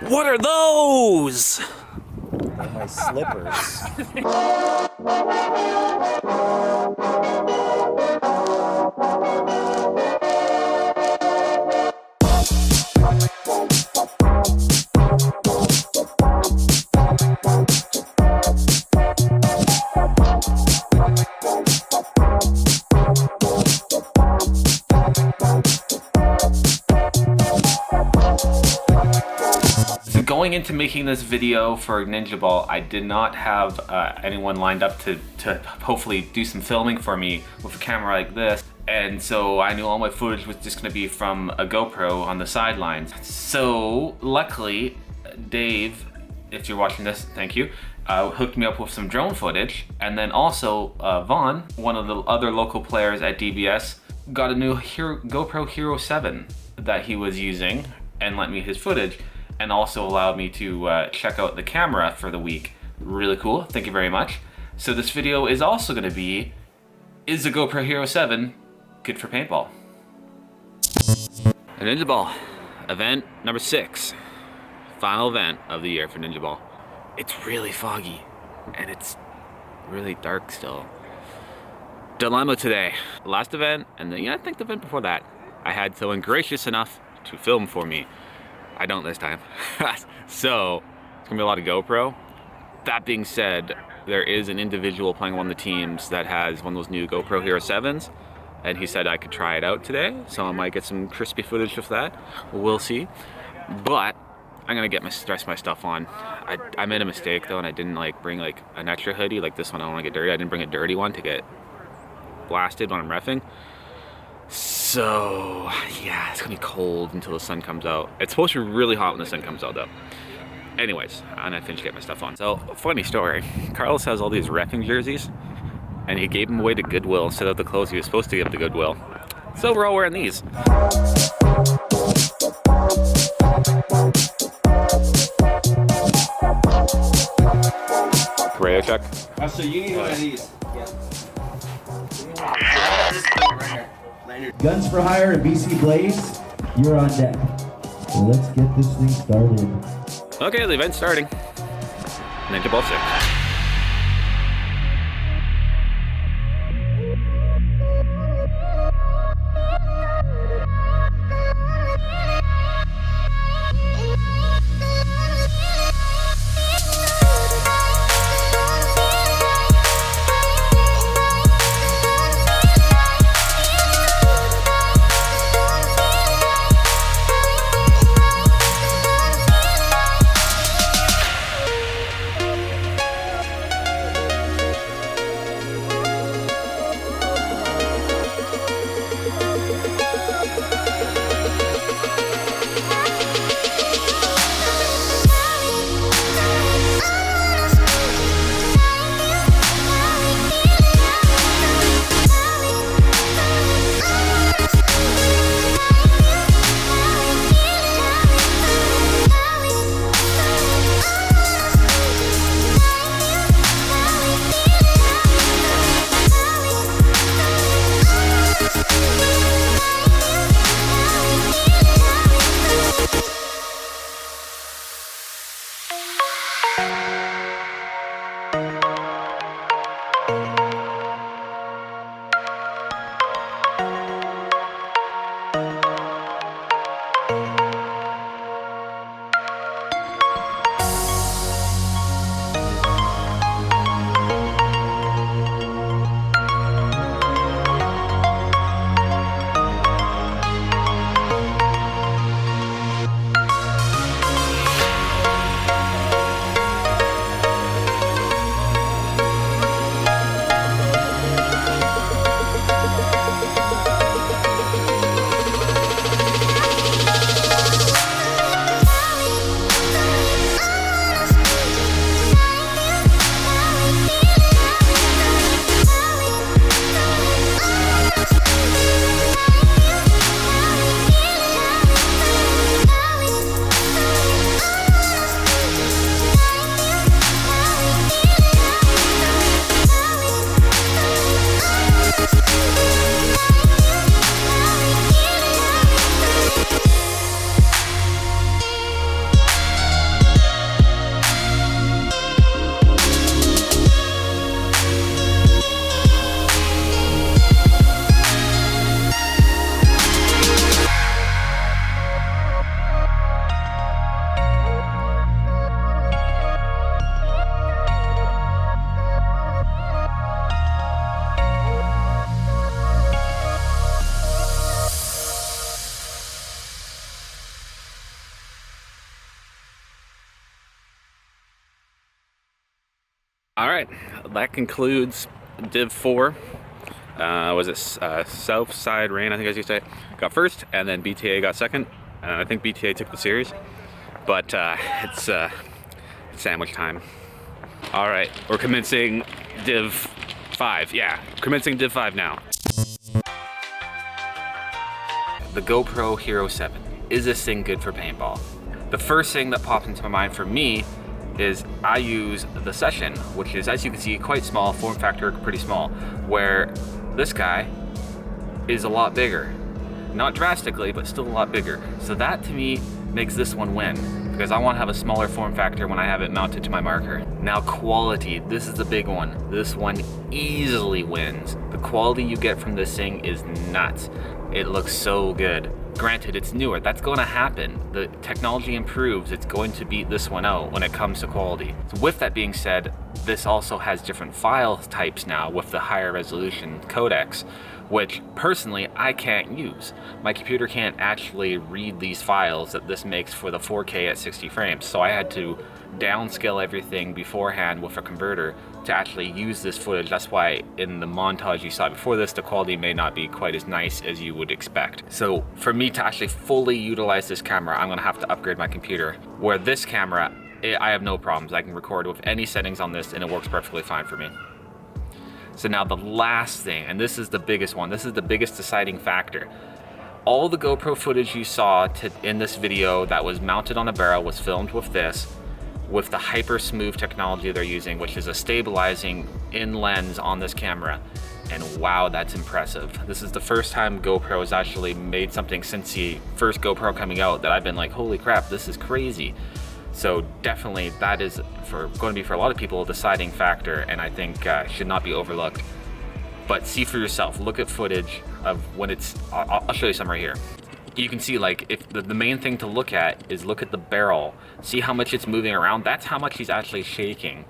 What are those? They're my slippers. Going into making this video for Ninjaball, I did not have anyone lined up to hopefully do some filming for me with a camera like this. And so I knew all my footage was just gonna be from a GoPro on the sidelines. So luckily, Dave, if you're watching this, thank you, hooked me up with some drone footage. And then also Vaughn, one of the other local players at DBS, got a new GoPro Hero 7 that he was using and lent me his footage, and also allowed me to check out the camera for the week. Really cool, thank you very much. So this video is also gonna be, is the GoPro Hero 7 good for paintball? Ninjaball, event number 6. Final event of the year for Ninjaball. It's really foggy, and it's really dark still. Dilemma today. Last event, and then, I think the event before that, I had someone gracious enough to film for me. I don't this time. So, it's gonna be a lot of GoPro. That being said, there is an individual playing one of the teams that has one of those new GoPro Hero 7s, and he said I could try it out today, so I might get some crispy footage of that. We'll see. But, I'm gonna get the rest of my stuff on. I made a mistake though, and I didn't bring an extra hoodie like this one. I don't wanna get dirty. I didn't bring a dirty one to get blasted when I'm reffing. So, yeah, it's gonna be cold until the sun comes out. It's supposed to be really hot when the sun comes out though. Anyways, I'm gonna finish getting my stuff on. So, funny story. Carlos has all these reffing jerseys, and he gave them away to Goodwill instead of the clothes he was supposed to give to Goodwill. So we're all wearing these. Radio check. Oh, so you need one of these. Guns for Hire and BC Blades, you're on deck. So let's get this thing started. Okay, the event's starting. Ninjaball 6. All right, that concludes Div 4. Was it Southside Rain, I think as you say, got first, and then BTA got second, and I think BTA took the series. But it's sandwich time. All right, we're commencing Div 5. Yeah, commencing Div 5 now. The GoPro Hero 7. Is this thing good for paintball? The first thing that pops into my mind for me is I use the Session, which is, as you can see, quite small, form factor pretty small, where this guy is a lot bigger. Not drastically, but still a lot bigger. So that to me makes this one win, because I want to have a smaller form factor when I have it mounted to my marker. Now quality, this is the big one. This one easily wins. The quality you get from this thing is nuts. It looks so good. Granted, it's newer, that's going to happen. The technology improves, it's going to beat this one out when it comes to quality. So with that being said, this also has different file types now with the higher resolution codecs, which personally I can't use. My computer can't actually read these files that this makes for the 4K at 60 frames, so I had to downscale everything beforehand with a converter to actually use this footage. That's why in the montage you saw before this, the quality may not be quite as nice as you would expect. So for me to actually fully utilize this camera, I'm gonna have to upgrade my computer. Where this camera, I have no problems. I can record with any settings on this and it works perfectly fine for me. So now the last thing, and this is the biggest one, this is the biggest deciding factor. All the GoPro footage you saw in this video that was mounted on a barrel was filmed with this, with the hyper smooth technology they're using, which is a stabilizing in lens on this camera. And wow, that's impressive. This is the first time GoPro has actually made something since the first GoPro coming out that I've been like, holy crap, this is crazy. So definitely that is going to be for a lot of people a deciding factor, and I think should not be overlooked. But see for yourself, look at footage of when it's, I'll show you some right here. You can see, like, if the main thing to look at is look at the barrel, see how much it's moving around. That's how much he's actually shaking,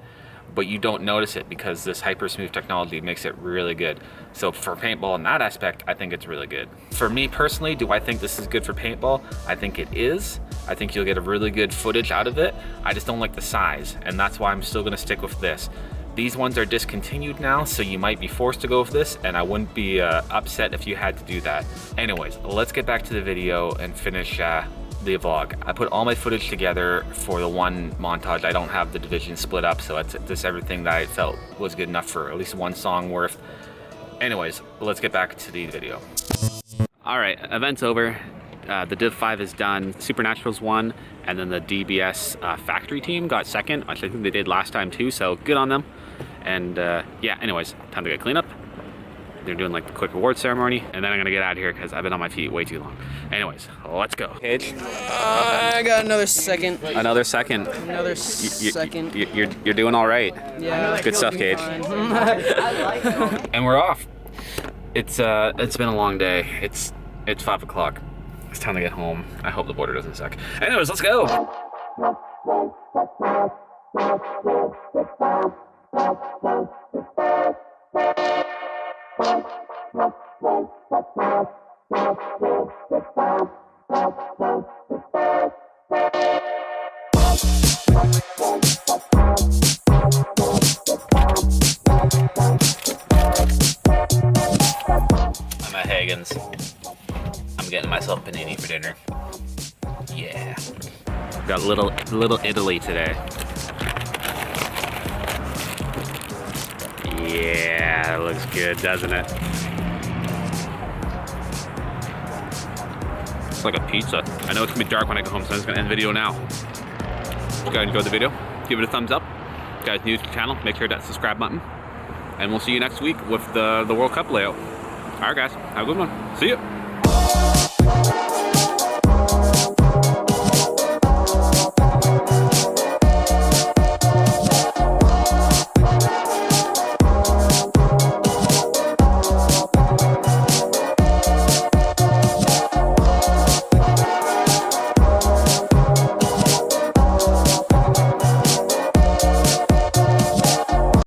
but you don't notice it because this hyper smooth technology makes it really good. So for paintball in that aspect, I think it's really good. For me personally, do I think this is good for paintball? I think it is. I think you'll get a really good footage out of it. I just don't like the size, and that's why I'm still gonna stick with this. These ones are discontinued now, so you might be forced to go with this, and I wouldn't be upset if you had to do that. Anyways, let's get back to the video and finish the vlog. I put all my footage together for the one montage. I don't have the division split up, so it's just everything that I felt was good enough for at least one song worth. Anyways, let's get back to the video. All right, event's over. The Div 5 is done. Supernaturals won, and then the DBS factory team got second, which I think they did last time too, so good on them. And yeah, anyways, time to get clean up. They're doing like the quick reward ceremony, and then I'm gonna get out of here because I've been on my feet way too long. Anyways, let's go. Cage? I got another second. Another second. Another second. You're doing all right. Yeah. Good stuff, Cage. And we're off. It's been a long day. It's 5 o'clock. It's time to get home. I hope the border doesn't suck. Anyways, let's go. I'm at Hagen's. I'm getting myself panini for dinner. Yeah. Got little Italy today. Yeah, it looks good, doesn't it? It's like a pizza. I know it's gonna be dark when I go home, so I'm just gonna end the video now. If you guys enjoyed the video, give it a thumbs up. If you guys new to the channel, make sure to hit that subscribe button. And we'll see you next week with the World Cup layout. Alright guys, have a good one. See ya.